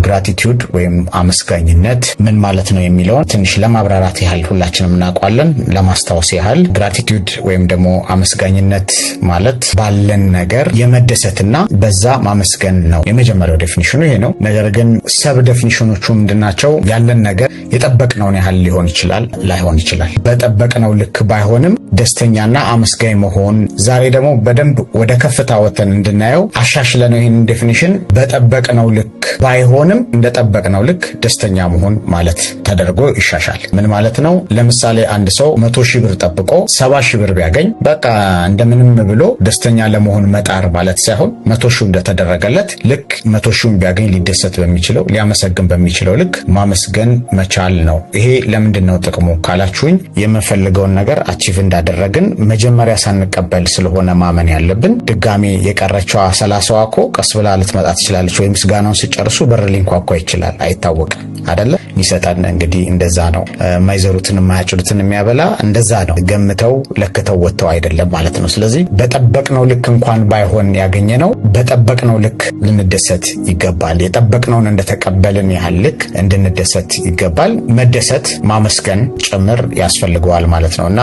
ግራቲቲዩድ ወይም አመስጋኝነት ምን ማለት ነው የሚለውን ትንሽ ለማብራራት ያህል ሁላችንም እናውቃለን። ለማስታወስ ያህል ግራቲቲዩድ ወይም ደግሞ አመስጋኝነት ማለት ባለን ነገር የመደሰትና በዛ ማመስገን ነው። የመጀመሪያው ዴፊኒሽኑ ይሄ ነው። ነገር ግን ሰብ ዴፊኒሽኖቹ ምንድናቸው? ያለን ነገር የጠበቅነውን ያህል ሊሆን ይችላል፣ ላይሆን ይችላል። በጠበቅነው ልክ ባይሆንም ደስተኛና አመስጋኝ መሆን። ዛሬ ደግሞ በደንብ ወደ ከፍታ ወተን እንድናየው አሻሽለነው ይሄን ዴፊኒሽን በጠበቅነው ልክ ባይሆንም እንደጠበቅነው ልክ ደስተኛ መሆን ማለት ተደርጎ ይሻሻል። ምን ማለት ነው? ለምሳሌ አንድ ሰው 100,000 ብር ጠብቆ 70,000 ብር ቢያገኝ በቃ እንደምንም ብሎ ደስተኛ ለመሆን መጣር ማለት ሳይሆን 100,000 እንደተደረገለት ልክ 100,000 ቢያገኝ ሊደሰት በሚችለው ሊያመሰግን በሚችለው ልክ ማመስገን መቻል ነው። ይሄ ለምንድነው ጥቅሙ ካላችሁኝ የምንፈልገውን ነገር አቺቭ እንዳደረግን መጀመሪያ ሳንቀበል ስለሆነ ማመን ያለብን። ድጋሜ የቀረችዋ 30ዋ እኮ ቀስ ብላ ልትመጣ ትችላለች፣ ወይ ምስጋናውን ሲጨርሱ በር ሊንኳኳ ይችላል፣ አይታወቅም አይደለ? ይሰጣን እንግዲህ እንደዛ ነው። የማይዘሩትን የማያጭዱትን የሚያበላ እንደዛ ነው። ገምተው ለክተው ወጥተው አይደለም ማለት ነው። ስለዚህ በጠበቅነው ልክ እንኳን ባይሆን ያገኘነው በጠበቅነው ልክ ልንደሰት ይገባል። የጠበቅነውን እንደተቀበልን ያህል ልክ እንድንደሰት ይገባል። መደሰት ማመስገን ጭምር ያስፈልገዋል ማለት ነውና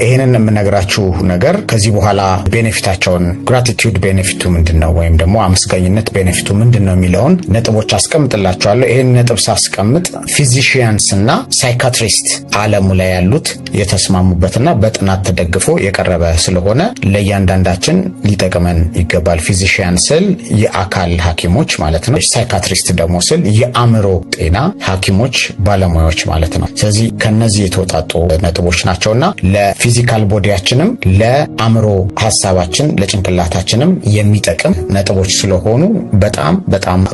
ይሄንን የምነግራችሁ ነገር ከዚህ በኋላ ቤኔፊታቸውን ግራቲቲዩድ ቤኔፊቱ ምንድነው ወይም ደግሞ አመስጋኝነት ቤኔፊቱ ምንድነው የሚለውን ነጥቦች አስቀምጥላችኋለሁ። ይሄን ነጥብ ሳስቀምጥ ፊዚሺያንስ እና ሳይካትሪስት ዓለሙ ላይ ያሉት የተስማሙበትና በጥናት ተደግፎ የቀረበ ስለሆነ ለእያንዳንዳችን ሊጠቅመን ይገባል። ፊዚሺያን ስል የአካል ሐኪሞች ማለት ነው። ሳይካትሪስት ደግሞ ስል የአእምሮ ጤና ሐኪሞች ባለሙያዎች ማለት ነው። ስለዚህ ከነዚህ የተወጣጡ ነጥቦች ናቸውና ለፊዚካል ቦዲያችንም ለአእምሮ ሐሳባችን ለጭንቅላታችንም የሚጠቅም ነጥቦች ስለሆኑ በጣም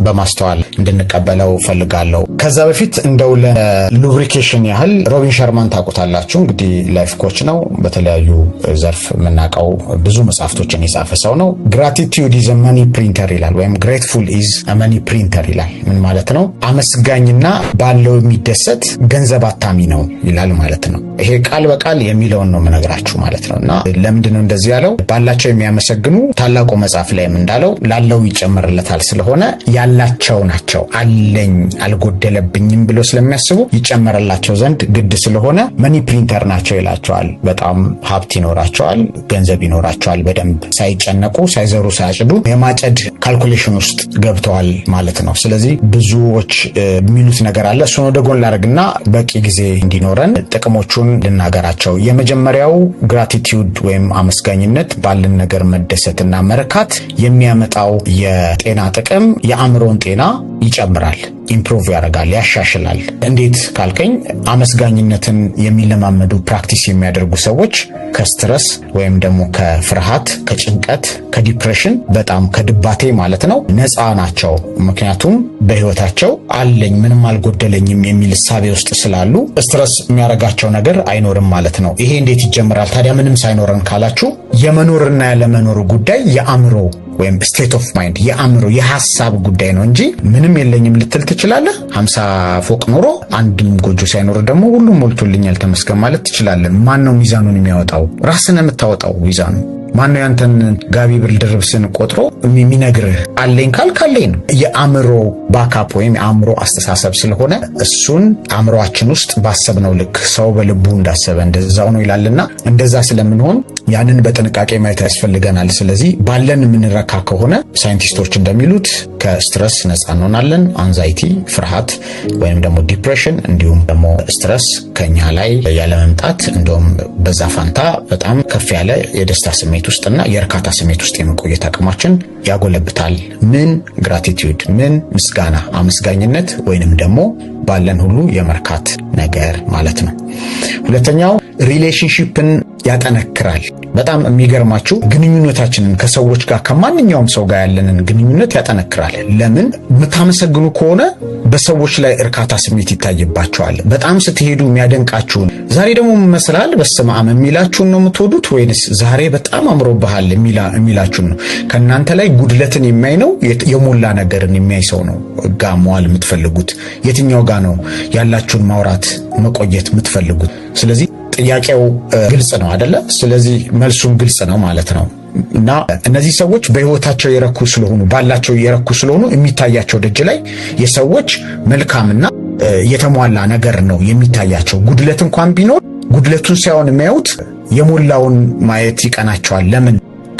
በማስተዋል እንድንቀበለው ፈልጋለሁ። ከዛ በፊት እንደው ለሉብሪኬሽን ያህል ሮቢን ሸርማን ታውቁታላችሁ። እንግዲህ ላይፍ ኮች ነው። በተለያዩ ዘርፍ የምናውቀው ብዙ መጽሐፍቶችን የጻፈ ሰው ነው። ግራቲቲዩድ ኢዝ አ መኒ ፕሪንተር ይላል፣ ወይም ግሬትፉል ኢዝ አ መኒ ፕሪንተር ይላል። ምን ማለት ነው? አመስጋኝና ባለው የሚደሰት ገንዘብ አታሚ ነው ይላል ማለት ነው። ይሄ ቃል በቃል የሚለውን ነው የምነግራችሁ ማለት ነውና ለምንድነው እንደዚህ ያለው? ባላቸው የሚያመሰግኑ ታላቁ መጽሐፍ ላይም እንዳለው ላለው ይጨመርለታል ስለሆነ ያላቸው ናቸው። አለኝ አልጎደለብኝም ብሎ ስለሚያስቡ ይጨመርላቸው ዘንድ ግድ ስለሆነ መኒ ፕሪንተር ናቸው ይላቸዋል። በጣም ሀብት ይኖራቸዋል፣ ገንዘብ ይኖራቸዋል። በደንብ ሳይጨነቁ ሳይዘሩ ሳያጭዱ የማጨድ ካልኩሌሽን ውስጥ ገብተዋል ማለት ነው። ስለዚህ ብዙዎች የሚሉት ነገር አለ። እሱን ወደ ጎን ላደርግና በቂ ጊዜ እንዲኖረን ጥቅሞቹን ልናገራቸው። የመጀመሪያው ግራቲቲዩድ ወይም አመስጋኝነት ባለን ነገር መደሰትና መርካት የሚያመጣው የጤና ጥቅም የአእምሮን ጤና ይጨምራል፣ ኢምፕሩቭ ያደርጋል፣ ያሻሽላል። እንዴት ካልከኝ አመስጋኝነትን የሚለማመዱ ፕራክቲስ የሚያደርጉ ሰዎች ከስትረስ ወይም ደግሞ ከፍርሃት፣ ከጭንቀት፣ ከዲፕሬሽን በጣም ከድባቴ ማለት ነው ነፃ ናቸው። ምክንያቱም በህይወታቸው አለኝ ምንም አልጎደለኝም የሚል እሳቤ ውስጥ ስላሉ ስትረስ የሚያደርጋቸው ነገር አይኖርም ማለት ነው። ይሄ እንዴት ይጀምራል ታዲያ? ምንም ሳይኖረን ካላችሁ የመኖርና ያለመኖሩ ጉዳይ የአእምሮ ወይም ስቴት ኦፍ ማይንድ የአእምሮ የሐሳብ ጉዳይ ነው እንጂ ምንም የለኝም ልትል ትችላለህ። 50 ፎቅ ኖሮ አንድም ጎጆ ሳይኖር ደግሞ ሁሉም ሞልቶልኛል ተመስገን ማለት ትችላለህ። ማን ነው ሚዛኑን የሚያወጣው? ራስህ ነህ የምታወጣው ሚዛኑ። ማነው ያንተን ጋቢ ብርድ ልብስን ቆጥሮ የሚነግርህ? አለኝ ካልክ አለኝ ነው። የአእምሮ ባካፕ ወይም የአእምሮ አስተሳሰብ ስለሆነ እሱን አእምሮአችን ውስጥ ባሰብነው ልክ ሰው በልቡ እንዳሰበ እንደዛው ነው ይላልና እንደዛ ስለምንሆን ያንን በጥንቃቄ ማየት ያስፈልገናል። ስለዚህ ባለን የምንረካ ከሆነ ሳይንቲስቶች እንደሚሉት ከስትረስ ነፃ እንሆናለን። አንዛይቲ ፍርሃት ወይም ደግሞ ዲፕሬሽን እንዲሁም ደግሞ ስትረስ ከኛ ላይ ያለመምጣት እንደውም በዛ ፋንታ በጣም ከፍ ያለ የደስታ ስሜት ውስጥና የእርካታ ስሜት ውስጥ የመቆየት አቅማችን ያጎለብታል። ምን ግራቲቲዩድ ምን ምስጋና አመስጋኝነት ወይንም ደግሞ ባለን ሁሉ የመርካት ነገር ማለት ነው። ሁለተኛው ሪሌሽንሺፕን ያጠነክራል። በጣም የሚገርማችሁ ግንኙነታችንን ከሰዎች ጋር ከማንኛውም ሰው ጋር ያለንን ግንኙነት ያጠነክራል። ለምን? የምታመሰግኑ ከሆነ በሰዎች ላይ እርካታ ስሜት ይታይባቸዋል። በጣም ስትሄዱ የሚያደንቃችሁን ዛሬ ደግሞ መስላል በስመ አብ የሚላችሁን ነው የምትወዱት ወይንስ ዛሬ በጣም አምሮብሃል የሚላችሁን ነው? ከእናንተ ላይ ጉድለትን የሚያይ ነው የሞላ ነገርን የሚያይ ሰው ነው ጋር መዋል የምትፈልጉት? የትኛው ጋር ነው ያላችሁን ማውራት መቆየት የምትፈልጉት? ስለዚህ ጥያቄው ግልጽ ነው አይደለ? ስለዚህ መልሱም ግልጽ ነው ማለት ነው። እና እነዚህ ሰዎች በህይወታቸው የረኩ ስለሆኑ ባላቸው የረኩ ስለሆኑ የሚታያቸው ደጅ ላይ የሰዎች መልካምና የተሟላ ነገር ነው የሚታያቸው። ጉድለት እንኳን ቢኖር ጉድለቱን ሳይሆን የሚያዩት የሞላውን ማየት ይቀናቸዋል። ለምን?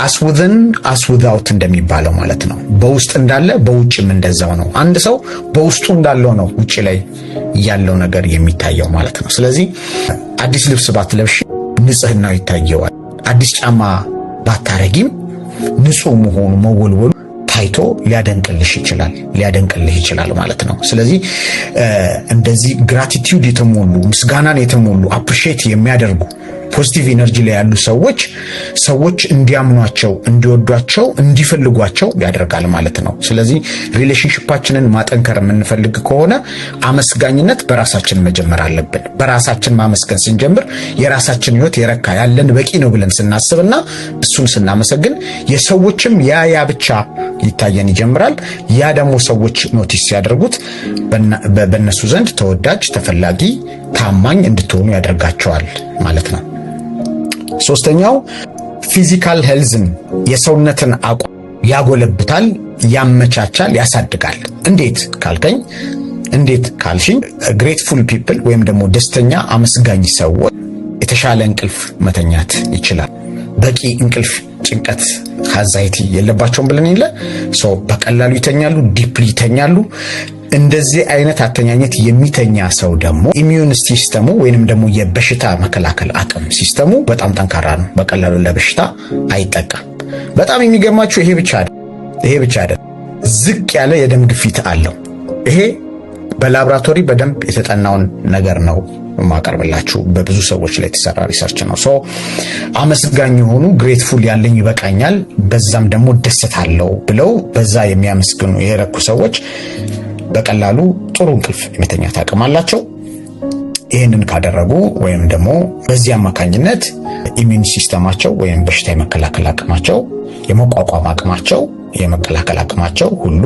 አስውዘን አስውዛውት እንደሚባለው ማለት ነው። በውስጥ እንዳለ በውጭም እንደዛው ነው። አንድ ሰው በውስጡ እንዳለው ነው ውጭ ላይ ያለው ነገር የሚታየው ማለት ነው። ስለዚህ አዲስ ልብስ ባትለብሽ ንጽህናው ይታየዋል። አዲስ ጫማ ባታረጊም ንጹህ መሆኑ መወልወሉ ታይቶ ሊያደንቅልህ ይችላል ማለት ነው። ስለዚህ እንደዚህ ግራቲቲዩድ የተሞሉ ምስጋናን የተሞሉ አፕሪሺየት የሚያደርጉ ፖዚቲቭ ኢነርጂ ላይ ያሉ ሰዎች እንዲያምኗቸው፣ እንዲወዷቸው፣ እንዲፈልጓቸው ያደርጋል ማለት ነው። ስለዚህ ሪሌሽንሺፓችንን ማጠንከር የምንፈልግ ከሆነ አመስጋኝነት በራሳችን መጀመር አለብን። በራሳችን ማመስገን ስንጀምር የራሳችን ህይወት የረካ ያለን በቂ ነው ብለን ስናስብና እሱን ስናመሰግን የሰዎችም ያ ብቻ ይታየን ይጀምራል። ያ ደግሞ ሰዎች ኖቲስ ሲያደርጉት በእነሱ ዘንድ ተወዳጅ፣ ተፈላጊ፣ ታማኝ እንድትሆኑ ያደርጋቸዋል ማለት ነው። ሶስተኛው ፊዚካል ሄልዝን የሰውነትን አቋም ያጎለብታል፣ ያመቻቻል፣ ያሳድጋል። እንዴት ካልሽኝ ግሬትፉል ፒፕል ወይም ደግሞ ደስተኛ አመስጋኝ ሰዎች የተሻለ እንቅልፍ መተኛት ይችላል። በቂ እንቅልፍ ጭንቀት አንዛይቲ የለባቸውም ብለን በቀላሉ ይተኛሉ፣ ዲፕሊ ይተኛሉ። እንደዚህ አይነት አተኛኘት የሚተኛ ሰው ደግሞ ኢሚዩን ሲስተሙ ወይንም ደግሞ የበሽታ መከላከል አቅም ሲስተሙ በጣም ጠንካራ ነው። በቀላሉ ለበሽታ አይጠቃም። በጣም የሚገርማችሁ ይሄ ብቻ አይደለም፣ ዝቅ ያለ የደም ግፊት አለው። ይሄ በላቦራቶሪ በደንብ የተጠናውን ነገር ነው ማቀርብላችሁ። በብዙ ሰዎች ላይ የተሰራ ሪሰርች ነው። አመስጋኝ የሆኑ ግሬትፉል ያለኝ ይበቃኛል፣ በዛም ደግሞ ደስታለሁ ብለው በዛ የሚያመስግኑ የረኩ ሰዎች በቀላሉ ጥሩ እንቅልፍ የመተኛት አቅም አላቸው። ይህንን ካደረጉ ወይም ደግሞ በዚህ አማካኝነት ኢሚዩን ሲስተማቸው ወይም በሽታ የመከላከል አቅማቸው፣ የመቋቋም አቅማቸው፣ የመከላከል አቅማቸው ሁሉ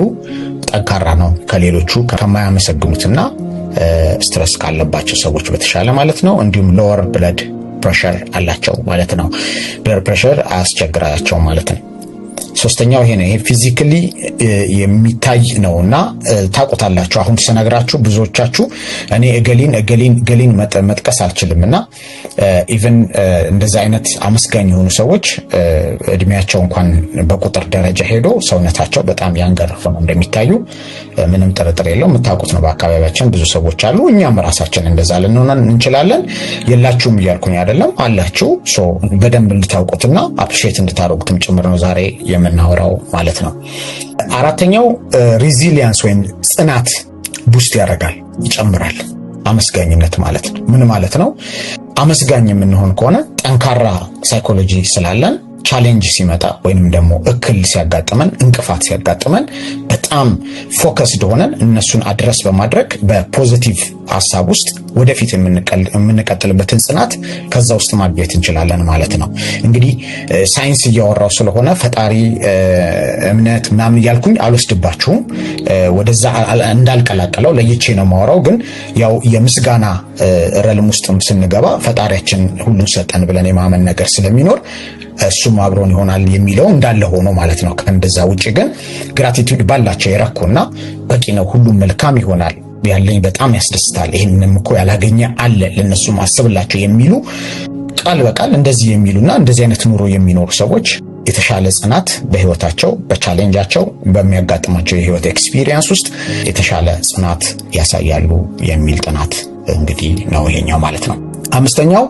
ጠንካራ ነው ከሌሎቹ ከማያመሰግኑትና ስትረስ ካለባቸው ሰዎች በተሻለ ማለት ነው። እንዲሁም ሎወር ብለድ ፕሬሸር አላቸው ማለት ነው። ብለድ ፕሬሸር አያስቸግራቸው ማለት ነው። ሶስተኛው ይሄ ነው። ይሄ ፊዚካሊ የሚታይ ነውና ታውቁታላችሁ። አሁን ስነግራችሁ ብዙዎቻችሁ እኔ እገሊን መጥቀስ አልችልምና ኢቭን እንደዛ አይነት አመስጋኝ የሆኑ ሰዎች እድሜያቸው እንኳን በቁጥር ደረጃ ሄዶ ሰውነታቸው በጣም ያንገር ሆኖ እንደሚታዩ ምንም ጥርጥር የለውም። የምታውቁት ነው። በአካባቢያችን ብዙ ሰዎች አሉ። እኛም ራሳችን እንደዛ ልንሆን እንችላለን። የላችሁም እያልኩኝ አይደለም፣ አላችሁ። በደንብ እንድታውቁትና አፕሪሺየት እንድታደርጉትም ጭምር ነው ዛሬ የምናወራው ማለት ነው። አራተኛው ሪዚሊያንስ ወይም ጽናት ቡስት ያደርጋል፣ ይጨምራል። አመስጋኝነት ማለት ነው። ምን ማለት ነው? አመስጋኝ የምንሆን ከሆነ ጠንካራ ሳይኮሎጂ ስላለን ቻሌንጅ ሲመጣ ወይንም ደግሞ እክል ሲያጋጥመን፣ እንቅፋት ሲያጋጥመን በጣም ፎከስድ ሆነን እነሱን አድረስ በማድረግ በፖዚቲቭ ሐሳብ ውስጥ ወደፊት የምንቀጥልበትን ጽናት ከዛ ውስጥ ማግኘት እንችላለን ማለት ነው። እንግዲህ ሳይንስ እያወራው ስለሆነ ፈጣሪ እምነት ምናምን እያልኩኝ አልወስድባችሁም። ወደዛ እንዳልቀላቀለው ለይቼ ነው ማወራው። ግን ያው የምስጋና ረልም ውስጥም ስንገባ ፈጣሪያችን ሁሉን ሰጠን ብለን የማመን ነገር ስለሚኖር እሱም አብሮን ይሆናል የሚለው እንዳለ ሆኖ ማለት ነው። ከእንደዛ ውጪ ግን ግራቲቲዩድ ባላቸው የረኩና በቂ ነው፣ ሁሉም መልካም ይሆናል፣ ያለኝ በጣም ያስደስታል፣ ይሄንንም እኮ ያላገኘ አለ ለነሱ ማስብላቸው የሚሉ ቃል በቃል እንደዚህ የሚሉና እንደዚህ አይነት ኑሮ የሚኖሩ ሰዎች የተሻለ ጽናት በህይወታቸው በቻሌንጃቸው በሚያጋጥማቸው የህይወት ኤክስፒሪየንስ ውስጥ የተሻለ ጽናት ያሳያሉ የሚል ጥናት እንግዲህ ነው ይሄኛው ማለት ነው። አምስተኛው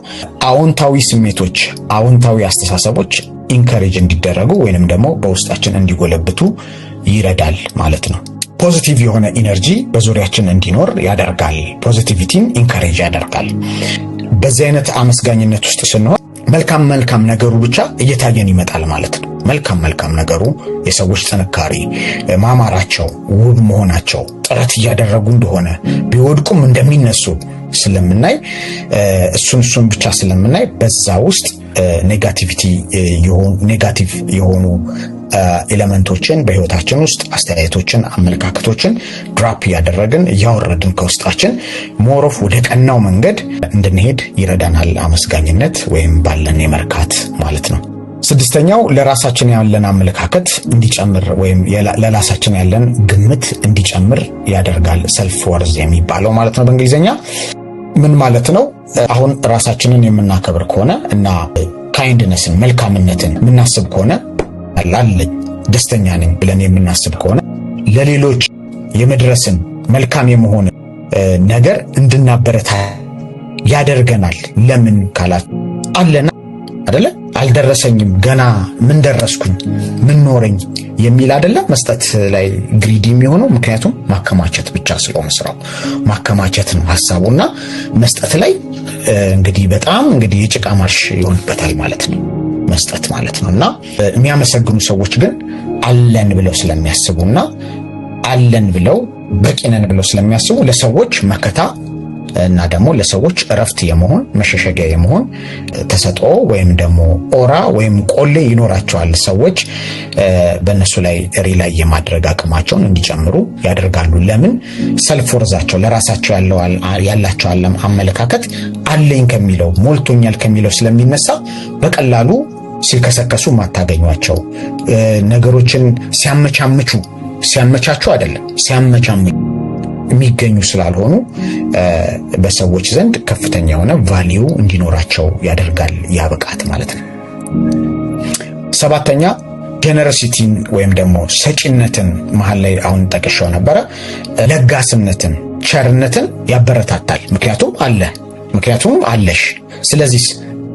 አዎንታዊ ስሜቶች፣ አዎንታዊ አስተሳሰቦች ኢንከሬጅ እንዲደረጉ ወይንም ደግሞ በውስጣችን እንዲጎለብቱ ይረዳል ማለት ነው። ፖዚቲቭ የሆነ ኢነርጂ በዙሪያችን እንዲኖር ያደርጋል። ፖዚቲቪቲን ኢንከሬጅ ያደርጋል። በዚህ አይነት አመስጋኝነት ውስጥ ስንሆን መልካም ነገሩ ብቻ እየታየን ይመጣል ማለት ነው። መልካም ነገሩ የሰዎች ጥንካሬ፣ ማማራቸው፣ ውብ መሆናቸው፣ ጥረት እያደረጉ እንደሆነ ቢወድቁም እንደሚነሱ ስለምናይ እሱን ብቻ ስለምናይ በዛ ውስጥ ኔጋቲቭ የሆኑ ኤሌመንቶችን በህይወታችን ውስጥ አስተያየቶችን፣ አመለካከቶችን ድራፕ እያደረግን እያወረድን ከውስጣችን ሞሮፍ ወደ ቀናው መንገድ እንድንሄድ ይረዳናል። አመስጋኝነት ወይም ባለን የመርካት ማለት ነው። ስድስተኛው ለራሳችን ያለን አመለካከት እንዲጨምር ወይም ለራሳችን ያለን ግምት እንዲጨምር ያደርጋል። ሰልፍ ወርዝ የሚባለው ማለት ነው በእንግሊዝኛ። ምን ማለት ነው? አሁን ራሳችንን የምናከብር ከሆነ እና ካይንድነስን መልካምነትን የምናስብ ከሆነ ላለኝ ደስተኛ ነኝ ብለን የምናስብ ከሆነ ለሌሎች የመድረስን መልካም የመሆን ነገር እንድናበረታ ያደርገናል። ለምን ካላት አለና አይደለ? አልደረሰኝም ገና ምን ደረስኩኝ ምን ኖረኝ የሚል አይደለ? መስጠት ላይ ግሪዲ የሚሆነው ምክንያቱም ማከማቸት ብቻ ስለሆነ ስራው ማከማቸት ነው ሐሳቡና መስጠት ላይ እንግዲህ በጣም እንግዲህ የጭቃ ማርሽ ይሆንበታል ማለት ነው መስጠት ማለት ነውና የሚያመሰግኑ ሰዎች ግን አለን ብለው ስለሚያስቡና አለን ብለው በቂነን ብለው ስለሚያስቡ ለሰዎች መከታ እና ደግሞ ለሰዎች እረፍት የመሆን መሸሸጊያ የመሆን ተሰጥኦ ወይም ደግሞ ኦራ ወይም ቆሌ ይኖራቸዋል። ሰዎች በእነሱ ላይ ሪላይ የማድረግ አቅማቸውን እንዲጨምሩ ያደርጋሉ። ለምን? ሰልፍ ወርዛቸው ለራሳቸው ያላቸው አመለካከት አለኝ ከሚለው ሞልቶኛል ከሚለው ስለሚነሳ በቀላሉ ሲከሰከሱ ማታገኟቸው ነገሮችን ሲያመቻቹ አይደለም ሲያመቻምቹ የሚገኙ ስላልሆኑ በሰዎች ዘንድ ከፍተኛ የሆነ ቫልዩ እንዲኖራቸው ያደርጋል ያብቃት ማለት ነው። ሰባተኛ ጀነረሲቲን ወይም ደግሞ ሰጪነትን መሃል ላይ አሁን ጠቅሼው ነበረ። ለጋስነትን ቸርነትን ያበረታታል። ምክንያቱም አለሽ። ስለዚህ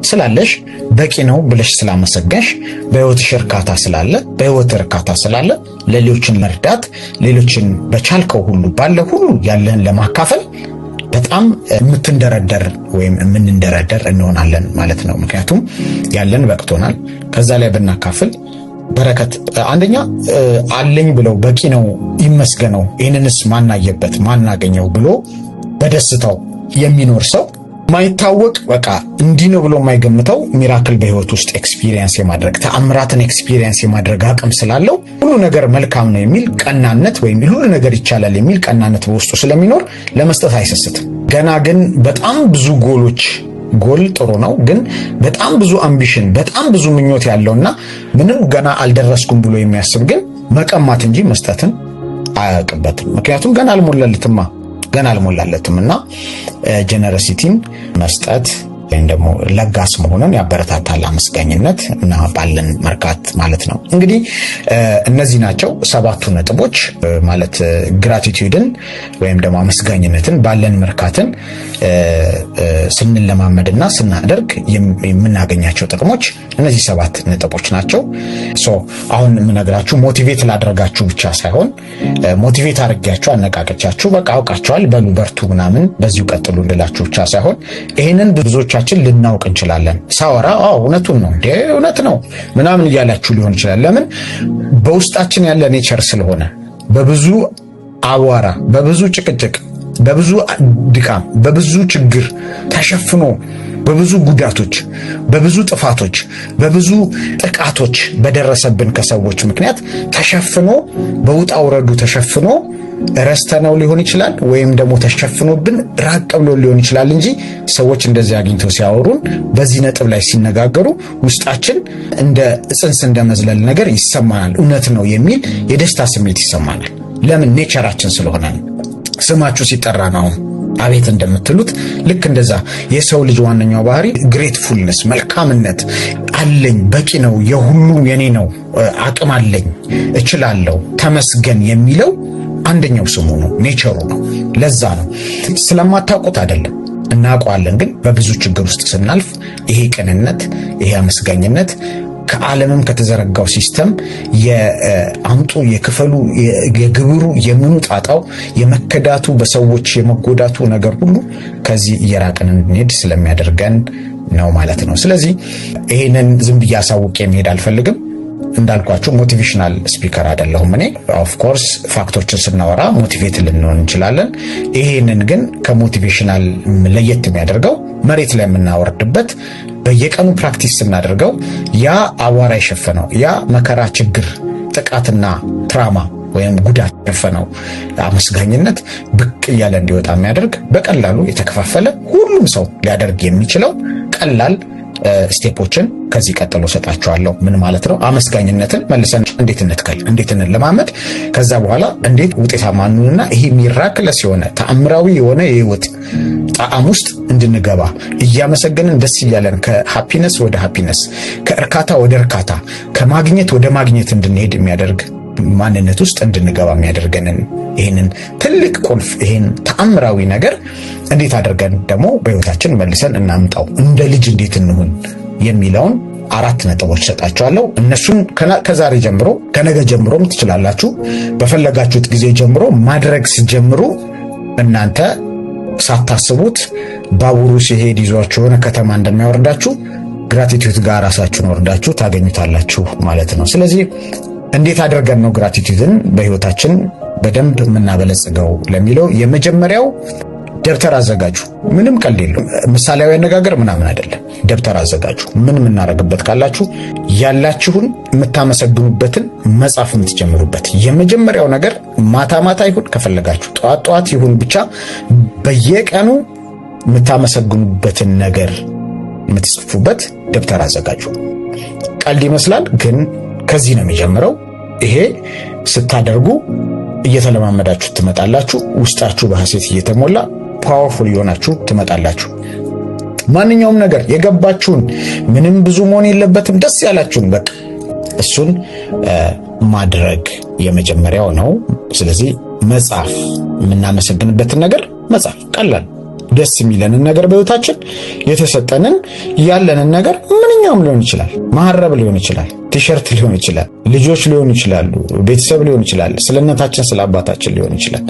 ስላለሽ በቂ ነው ብለሽ ስላመሰገንሽ በህይወትሽ እርካታ ስላለ ለሌሎችን መርዳት ሌሎችን በቻልከው ሁሉ ባለ ሁሉ ያለህን ለማካፈል በጣም የምትንደረደር ወይም የምንንደረደር እንሆናለን ማለት ነው። ምክንያቱም ያለን በቅቶናል። ከዛ ላይ ብናካፍል በረከት አንደኛ አለኝ ብለው በቂ ነው ይመስገነው ይህንንስ ማናየበት ማናገኘው ብሎ በደስታው የሚኖር ሰው ማይታወቅ በቃ እንዲህ ነው ብሎ የማይገምተው ሚራክል በህይወት ውስጥ ኤክስፒሪየንስ የማድረግ ተአምራትን ኤክስፒሪየንስ የማድረግ አቅም ስላለው ሁሉ ነገር መልካም ነው የሚል ቀናነት ወይም ሁሉ ነገር ይቻላል የሚል ቀናነት በውስጡ ስለሚኖር ለመስጠት አይሰስትም። ገና ግን በጣም ብዙ ጎል ጥሩ ነው፣ ግን በጣም ብዙ አምቢሽን በጣም ብዙ ምኞት ያለውና ምንም ገና አልደረስኩም ብሎ የሚያስብ ግን መቀማት እንጂ መስጠትን አያውቅበትም። ምክንያቱም ገና አልሞላለትም እና ጀነረሲቲን መስጠት ወይም ደግሞ ለጋስ መሆኑን ያበረታታል። አመስጋኝነት እና ባለን መርካት ማለት ነው። እንግዲህ እነዚህ ናቸው ሰባቱ ነጥቦች ማለት ግራቲቲዩድን ወይም ደግሞ አመስጋኝነትን ባለን መርካትን ስንለማመድና ስናደርግ የምናገኛቸው ጥቅሞች እነዚህ ሰባት ነጥቦች ናቸው። አሁን የምነግራችሁ ሞቲቬት ላደርጋችሁ ብቻ ሳይሆን ሞቲቬት አድርጌያችሁ አነቃቀቻችሁ በቃ አውቃችኋል በሉ በርቱ ምናምን በዚሁ ቀጥሉ እንድላችሁ ብቻ ሳይሆን ይሄንን ብዙዎቻችን ልናውቅ እንችላለን። ሳወራ እውነቱን ነው እውነት ነው ምናምን እያላችሁ ሊሆን ይችላል። ለምን? በውስጣችን ያለ ኔቸር ስለሆነ በብዙ አቧራ በብዙ ጭቅጭቅ በብዙ ድካም በብዙ ችግር ተሸፍኖ በብዙ ጉዳቶች በብዙ ጥፋቶች በብዙ ጥቃቶች በደረሰብን ከሰዎች ምክንያት ተሸፍኖ በውጣ ውረዱ ተሸፍኖ ረስተነው ሊሆን ይችላል ወይም ደግሞ ተሸፍኖብን ራቅ ብሎ ሊሆን ይችላል እንጂ ሰዎች እንደዚህ አግኝተው ሲያወሩን በዚህ ነጥብ ላይ ሲነጋገሩ ውስጣችን እንደ ጽንስ እንደመዝለል ነገር ይሰማናል። እውነት ነው የሚል የደስታ ስሜት ይሰማናል። ለምን? ኔቸራችን ስለሆነ ነው። ስማችሁ ሲጠራ ነው አቤት እንደምትሉት ልክ እንደዛ የሰው ልጅ ዋነኛው ባህሪ ግሬትፉልነስ መልካምነት አለኝ በቂ ነው የሁሉም የኔ ነው አቅም አለኝ እችላለሁ ተመስገን የሚለው አንደኛው ስሙ ነው ኔቸሩ ነው። ለዛ ነው ስለማታውቁት አይደለም እናውቀዋለን፣ ግን በብዙ ችግር ውስጥ ስናልፍ ይሄ ቅንነት ይሄ አመስጋኝነት ከዓለምም ከተዘረጋው ሲስተም የአምጡ የክፈሉ የግብሩ የምኑ ጣጣው የመከዳቱ በሰዎች የመጎዳቱ ነገር ሁሉ ከዚህ እየራቅን እንድንሄድ ስለሚያደርገን ነው ማለት ነው። ስለዚህ ይሄንን ዝም ብዬ አሳውቄ መሄድ አልፈልግም። እንዳልኳችሁ ሞቲቬሽናል ስፒከር አይደለሁም እኔ። ኦፍ ኮርስ ፋክቶችን ስናወራ ሞቲቬት ልንሆን እንችላለን። ይሄንን ግን ከሞቲቬሽናል ለየት የሚያደርገው መሬት ላይ የምናወርድበት በየቀኑ ፕራክቲስ ስናደርገው ያ አቧራ የሸፈነው ያ መከራ ችግር ጥቃትና ትራማ ወይም ጉዳት የሸፈነው አመስጋኝነት ብቅ እያለ እንዲወጣ የሚያደርግ በቀላሉ የተከፋፈለ ሁሉም ሰው ሊያደርግ የሚችለው ቀላል ስቴፖችን ከዚህ ቀጥሎ ሰጣችኋለሁ። ምን ማለት ነው? አመስጋኝነትን መልሰን እንዴት እንትከል፣ እንዴት እንለማመድ፣ ከዛ በኋላ እንዴት ውጤታማ እንሆንና ይሄ ሚራክለስ የሆነ ተአምራዊ የሆነ የህይወት ጣዕም ውስጥ እንድንገባ እያመሰገንን ደስ እያለን ከሃፒነስ ወደ ሃፒነስ፣ ከእርካታ ወደ እርካታ፣ ከማግኘት ወደ ማግኘት እንድንሄድ የሚያደርግ ማንነት ውስጥ እንድንገባ የሚያደርገንን ይህንን ትልቅ ቁልፍ ይህን ተአምራዊ ነገር እንዴት አድርገን ደግሞ በህይወታችን መልሰን እናምጣው፣ እንደ ልጅ እንዴት እንሁን የሚለውን 4 ነጥቦች ሰጣችኋለሁ። እነሱን ከዛሬ ጀምሮ ከነገ ጀምሮም ትችላላችሁ። በፈለጋችሁት ጊዜ ጀምሮ ማድረግ ሲጀምሩ እናንተ ሳታስቡት ባቡሩ ሲሄድ ይዟችሁ የሆነ ከተማ እንደሚያወርዳችሁ ግራቲቲዩድ ጋር ራሳችሁን ወርዳችሁ ታገኙታላችሁ ማለት ነው። ስለዚህ እንዴት አድርገን ነው ግራቲቲዩድን በህይወታችን በደንብ የምናበለጽገው ለሚለው የመጀመሪያው ደብተር አዘጋጁ። ምንም ቀልድ የለውም። ምሳሌያዊ አነጋገር ምናምን አይደለም። ደብተር አዘጋጁ። ምን የምናደርግበት ካላችሁ ያላችሁን የምታመሰግኑበትን መጻፍ የምትጀምሩበት የመጀመሪያው ነገር ማታ ማታ ይሁን ከፈለጋችሁ ጠዋት ጠዋት ይሁን ብቻ በየቀኑ የምታመሰግኑበትን ነገር የምትጽፉበት ደብተር አዘጋጁ። ቀልድ ይመስላል ግን ከዚህ ነው የሚጀምረው። ይሄ ስታደርጉ እየተለማመዳችሁ ትመጣላችሁ። ውስጣችሁ በሐሴት እየተሞላ ፓወርፉል የሆናችሁ ትመጣላችሁ። ማንኛውም ነገር የገባችሁን ምንም ብዙ መሆን የለበትም፣ ደስ ያላችሁን በቃ እሱን ማድረግ የመጀመሪያው ነው። ስለዚህ መጻፍ፣ የምናመሰግንበትን ነገር መጻፍ ቀላል፣ ደስ የሚለንን ነገር በህይወታችን የተሰጠንን ያለንን ነገር ምንኛውም ሊሆን ይችላል። መሐረብ ሊሆን ይችላል፣ ቲሸርት ሊሆን ይችላል፣ ልጆች ሊሆኑ ይችላሉ፣ ቤተሰብ ሊሆን ይችላል፣ ስለነታችን ስለ አባታችን ሊሆን ይችላል።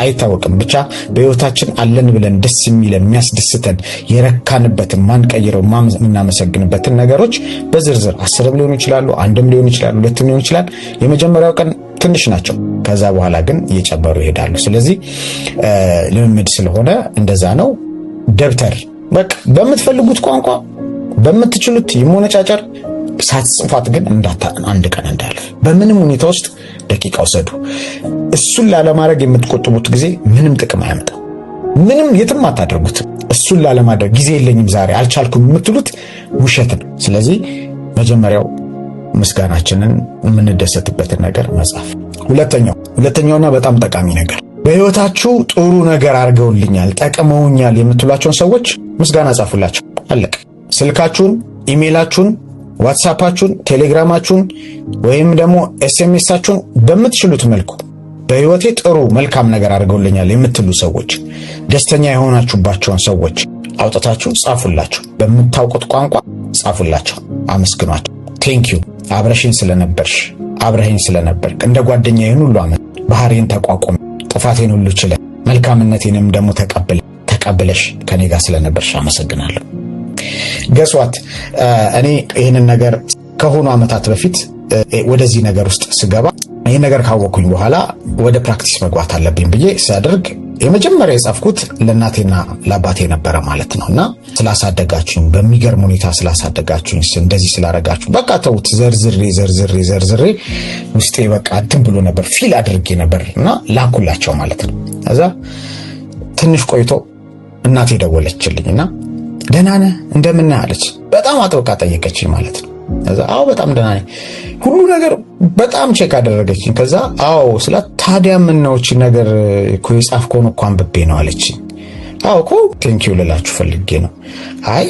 አይታወቅም። ብቻ በህይወታችን አለን ብለን ደስ የሚለን የሚያስደስተን የረካንበትን ማንቀይረው የምናመሰግንበትን ነገሮች በዝርዝር 10 ሊሆኑ ይችላሉ፣ 1 ሊሆን ይችላል፣ 2 ሊሆን ይችላል። የመጀመሪያው ቀን ትንሽ ናቸው። ከዛ በኋላ ግን እየጨመሩ ይሄዳሉ። ስለዚህ ልምምድ ስለሆነ እንደዛ ነው። ደብተር በቃ በምትፈልጉት ቋንቋ በምትችሉት ይሞነጫጨር ሳትጽፏት ግን አንድ ቀን እንዳልፍ በምንም ሁኔታ ውስጥ ደቂቃ ወሰዱ። እሱን ላለማድረግ የምትቆጥቡት ጊዜ ምንም ጥቅም አያመጣም። ምንም የትም አታደርጉት። እሱን ላለማድረግ ጊዜ የለኝም ዛሬ አልቻልኩም የምትሉት ውሸት ነው። ስለዚህ መጀመሪያው ምስጋናችንን የምንደሰትበትን ነገር መጻፍ። ሁለተኛውና በጣም ጠቃሚ ነገር በህይወታችሁ ጥሩ ነገር አድርገውልኛል፣ ጠቅመውኛል የምትሏቸውን ሰዎች ምስጋና ጻፉላቸው። አለቀ። ስልካችሁን፣ ኢሜይላችሁን፣ ዋትስአፓችሁን፣ ቴሌግራማችሁን ወይም ደግሞ ኤስኤምኤሳችሁን በምትችሉት መልኩ በህይወቴ ጥሩ መልካም ነገር አድርገውልኛል የምትሉ ሰዎች፣ ደስተኛ የሆናችሁባቸውን ሰዎች አውጥታችሁ ጻፉላቸው። በምታውቁት ቋንቋ ጻፉላቸው፣ አመስግኗቸው። ቴንኪዩ አብረሽኝ ስለነበርሽ፣ አብረኸኝ ስለነበርክ፣ እንደ ጓደኛዬን ሁሉ አመት ባህሪን ተቋቁም፣ ጥፋቴን ሁሉ ችለ መልካምነቴንም ደግሞ ተቀብለሽ ከኔ ጋር ስለነበርሽ አመሰግናለሁ። ገስዋት እኔ ይህንን ነገር ከሆኑ ዓመታት በፊት ወደዚህ ነገር ውስጥ ስገባ ይህን ነገር ካወቅኩኝ በኋላ ወደ ፕራክቲስ መግባት አለብኝ ብዬ ሳደርግ የመጀመሪያ የጻፍኩት ለእናቴና ለአባቴ ነበረ ማለት ነው። እና ስላሳደጋችሁኝ፣ በሚገርም ሁኔታ ስላሳደጋችሁኝ፣ እንደዚህ ስላረጋችሁ በቃ ተውት፣ ዘርዝሬ ውስጤ በቃ እንትን ብሎ ነበር፣ ፊል አድርጌ ነበር እና ላኩላቸው ማለት ነው። ከዛ ትንሽ ቆይቶ እናቴ ደወለችልኝና ደህና ነህ እንደምን ነህ አለች። በጣም አጥብቃ ጠየቀችኝ ማለት ነው። ከዛ አዎ በጣም ደህና ነኝ፣ ሁሉ ነገር በጣም ቼክ አደረገችኝ። ከዛ አዎ ስላት ታዲያ ምን ነው እቺ ነገር እኮ የጻፍከውን እኮ አንብቤ ነው አለችኝ። አዎ እኮ ቴንኪው ልላችሁ ፈልጌ ነው። አይ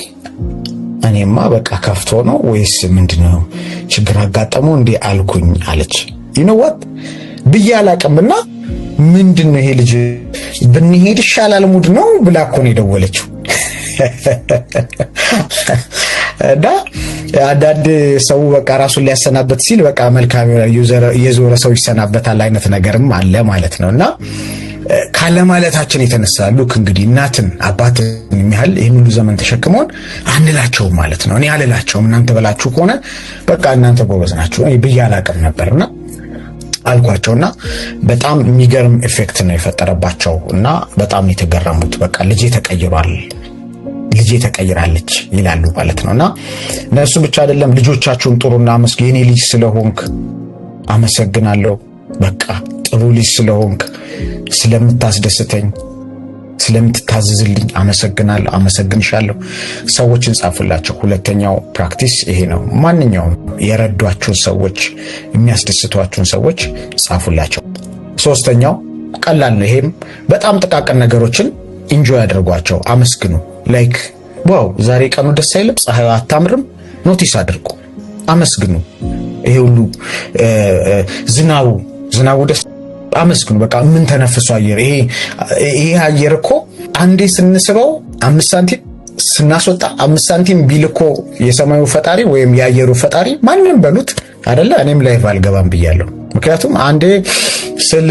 እኔማ በቃ ከፍቶ ነው ወይስ ምንድነው ችግር አጋጠመው እንዴ አልኩኝ አለች። ይነዋት ብዬ አላቅምና ምንድነው ይሄ ልጅ ብንሄድ ይሻላል ሙድ ነው ብላ እኮ ነው የደወለችው። እና አንዳንድ ሰው በቃ ራሱን ሊያሰናበት ሲል በቃ መልካም የዞረ ሰው ይሰናበታል አይነት ነገርም አለ ማለት ነው። እና ካለማለታችን የተነሳ ሉክ እንግዲህ እናትን አባትን የሚያህል ይህን ሁሉ ዘመን ተሸክመውን አንላቸውም ማለት ነው። እኔ አልላቸውም፣ እናንተ በላችሁ ከሆነ በቃ እናንተ ጎበዝ ናችሁ ብዬ አላቅም ነበርና አልኳቸውና በጣም የሚገርም ኢፌክት ነው የፈጠረባቸው እና በጣም የተገረሙት። በቃ ልጄ ተቀይሯል፣ ልጄ ተቀይራለች ይላሉ ማለት ነውና እነሱ ብቻ አይደለም ልጆቻችሁን ጥሩና አመስግኑ። የኔ ልጅ ስለሆንክ አመሰግናለሁ፣ በቃ ጥሩ ልጅ ስለሆንክ ስለምታስደስተኝ ስለምትታዘዝልኝ አመሰግናለሁ፣ አመሰግንሻለሁ። ሰዎችን ጻፉላቸው። ሁለተኛው ፕራክቲስ ይሄ ነው። ማንኛውም የረዷችሁን ሰዎች፣ የሚያስደስቷችሁን ሰዎች ጻፉላቸው። ሶስተኛው ቀላል ነው። ይሄም በጣም ጥቃቅን ነገሮችን ኢንጆይ አድርጓቸው፣ አመስግኑ። ላይክ ዋው ዛሬ ቀኑ ደስ አይልም፣ ፀሐዩ አታምርም፣ ኖቲስ አድርጉ፣ አመስግኑ። ይሄ ሁሉ ዝናቡ ደስ አመስግኑ። በቃ ምን ተነፍሱ አየር ይሄ አየር እኮ አንዴ ስንስበው 5 ሳንቲም ስናስወጣ 5 ሳንቲም ቢልኮ የሰማዩ ፈጣሪ ወይም የአየሩ ፈጣሪ ማንንም በሉት አይደለ። እኔም ላይፍ አልገባም ብያለሁ። ምክንያቱም አንዴ ስል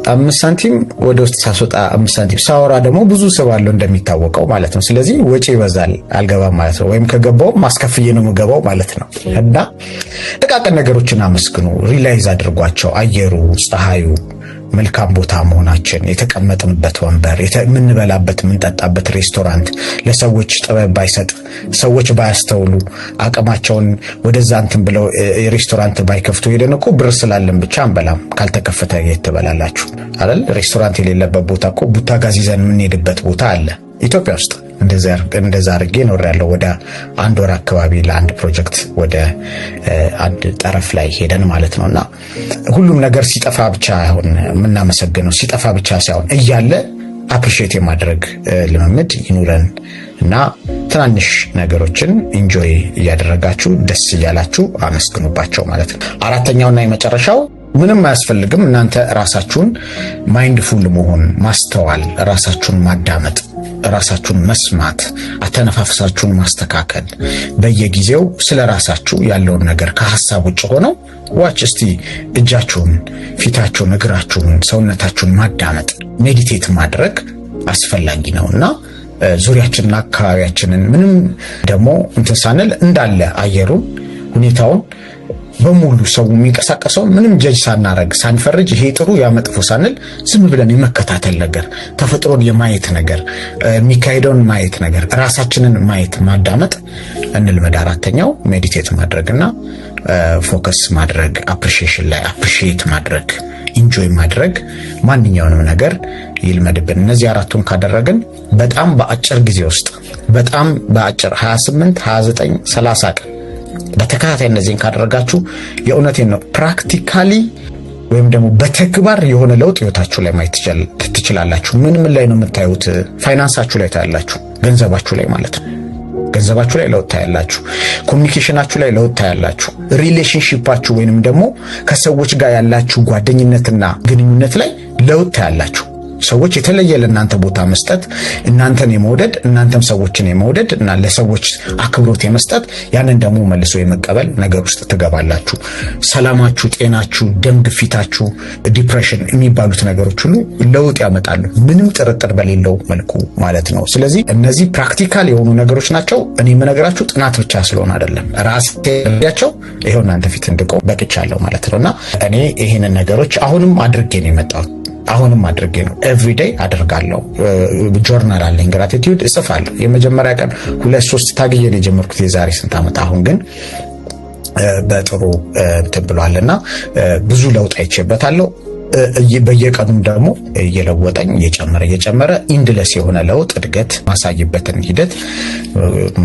5 ሳንቲም ወደ ውስጥ ሳስወጣ 5 ሳንቲም ሳወራ ደግሞ ብዙ ስባለሁ እንደሚታወቀው ማለት ነው። ስለዚህ ወጪ ይበዛል፣ አልገባም ማለት ነው። ወይም ከገባው ማስከፍዬ ነው የምገባው ማለት ነው። እና ጥቃቅን ነገሮችን አመስግኑ፣ ሪላይዝ አድርጓቸው። አየሩ፣ ፀሐዩ፣ መልካም ቦታ መሆናችን፣ የተቀመጥንበት ወንበር፣ የምንበላበት የምንጠጣበት ሬስቶራንት ለሰዎች ጥበብ ባይሰጥ፣ ሰዎች ባያስተውሉ፣ አቅማቸውን ወደዛ እንትን ብለው ሬስቶራንት ባይከፍቱ፣ ሄደን እኮ ብር ስላለን ብቻ አንበላም። ካልተከፈተ የት ትበላላችሁ አይደል? ሬስቶራንት የሌለበት ቦታ እኮ ቡታ ጋዝ ይዘን የምንሄድበት ቦታ አለ ኢትዮጵያ ውስጥ። እንደዛ አድርጌ ኖሬያለሁ። ወደ 1 ወር አካባቢ ለአንድ ፕሮጀክት ወደ አንድ ጠረፍ ላይ ሄደን ማለት ነውና ሁሉም ነገር ሲጠፋ ብቻ አይሆን የምናመሰግነው፣ ሲጠፋ ብቻ ሳይሆን እያለ አፕሪሺየት የማድረግ ልምምድ ይኑረን እና ትናንሽ ነገሮችን ኢንጆይ እያደረጋችሁ ደስ እያላችሁ አመስግኑባቸው ማለት ነው። አራተኛውና የመጨረሻው ምንም አያስፈልግም። እናንተ ራሳችሁን ማይንድፉል መሆን፣ ማስተዋል፣ ራሳችሁን ማዳመጥ፣ ራሳችሁን መስማት፣ አተነፋፈሳችሁን ማስተካከል፣ በየጊዜው ስለ ራሳችሁ ያለውን ነገር ከሐሳብ ውጭ ሆነው ዋች እስቲ እጃችሁን፣ ፊታችሁን፣ እግራችሁን፣ ሰውነታችሁን ማዳመጥ፣ ሜዲቴት ማድረግ አስፈላጊ ነውና ዙሪያችንና አካባቢያችንን ምንም ደግሞ እንትን ሳንል እንዳለ አየሩን፣ ሁኔታውን በሙሉ ሰው የሚንቀሳቀሰው ምንም ጀጅ ሳናረግ ሳንፈርጅ ይሄ ጥሩ ያ መጥፎ ሳንል ዝም ብለን የመከታተል ነገር፣ ተፈጥሮን የማየት ነገር፣ የሚካሄደውን ማየት ነገር፣ ራሳችንን ማየት ማዳመጥ እንልመድ። አራተኛው ሜዲቴት ማድረግና ፎከስ ማድረግ፣ አፕሪሺዬሽን ላይ አፕሪሺዬት ማድረግ፣ ኢንጆይ ማድረግ፣ ማንኛውንም ነገር ይልመድብን። እነዚህ አራቱን ካደረግን በጣም በአጭር ጊዜ ውስጥ በጣም በአጭር 28፣ 29፣ 30 ቀን በተከታታይ እነዚህን ካደረጋችሁ የእውነቴን ነው ፕራክቲካሊ ወይም ደግሞ በተግባር የሆነ ለውጥ ህይወታችሁ ላይ ማየት ትችላላችሁ። ምን ላይ ነው የምታዩት? ፋይናንሳችሁ ላይ ታያላችሁ፣ ገንዘባችሁ ላይ ማለት ነው። ገንዘባችሁ ላይ ለውጥ ታያላችሁ፣ ኮሚኒኬሽናችሁ ላይ ለውጥ ታያላችሁ፣ ሪሌሽንሺፓችሁ ወይንም ደግሞ ከሰዎች ጋር ያላችሁ ጓደኝነትና ግንኙነት ላይ ለውጥ ታያላችሁ። ሰዎች የተለየ ለእናንተ ቦታ መስጠት፣ እናንተን የመውደድ እናንተም ሰዎችን የመውደድ እና ለሰዎች አክብሮት የመስጠት ያንን ደግሞ መልሶ የመቀበል ነገር ውስጥ ትገባላችሁ። ሰላማችሁ፣ ጤናችሁ፣ ደም ግፊታችሁ፣ ዲፕሬሽን የሚባሉት ነገሮች ሁሉ ለውጥ ያመጣሉ፣ ምንም ጥርጥር በሌለው መልኩ ማለት ነው። ስለዚህ እነዚህ ፕራክቲካል የሆኑ ነገሮች ናቸው። እኔ የምነግራችሁ ጥናት ብቻ ስለሆነ አይደለም፣ ራሴያቸው ይሄው እናንተ ፊት እንድቆም በቅቻለሁ ማለት ነውና እኔ ይሄንን ነገሮች አሁንም አድርጌ ነው የመጣሁት። አሁንም አድርጌ ነው ኤቭሪዴይ አደርጋለሁ። ጆርናል አለኝ፣ ግራቲቲዩድ እጽፋለሁ። የመጀመሪያ ቀን 2-3 ታግዬ ነው የጀመርኩት የዛሬ ስንት ዓመት። አሁን ግን በጥሩ እንትን ብሏልና ብዙ ለውጥ አይቼበታለሁ። በየቀኑም ደግሞ እየለወጠኝ እየጨመረ ኢንድለስ የሆነ ለውጥ እድገት ማሳይበትን ሂደት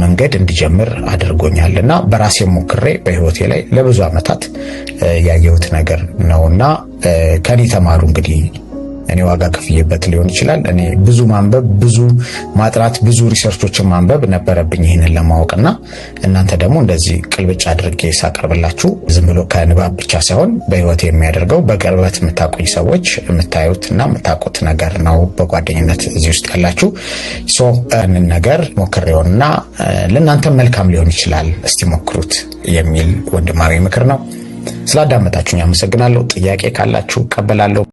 መንገድ እንዲጀምር አድርጎኛልና በራሴ ሞክሬ በህይወቴ ላይ ለብዙ ዓመታት ያየሁት ነገር ነውና ከኔ ተማሩ። እንግዲህ እኔ ዋጋ ከፍዬበት ሊሆን ይችላል። እኔ ብዙ ማንበብ፣ ብዙ ማጥራት፣ ብዙ ሪሰርቾችን ማንበብ ነበረብኝ ይህንን ለማወቅና እናንተ ደግሞ እንደዚህ ቅልብጭ አድርጌ ሳቀርብላችሁ ዝም ብሎ ከንባብ ብቻ ሳይሆን በህይወት የሚያደርገው በቅርበት የምታውቁኝ ሰዎች የምታዩትና የምታውቁት ነገር ነው። በጓደኝነት እዚህ ውስጥ ያላችሁ ያንን ነገር ሞክሬውና ለእናንተ መልካም ሊሆን ይችላል፣ እስቲ ሞክሩት የሚል ወንድማዊ ምክር ነው። ስላዳመጣችሁኝ አመሰግናለሁ። ጥያቄ ካላችሁ እቀበላለሁ።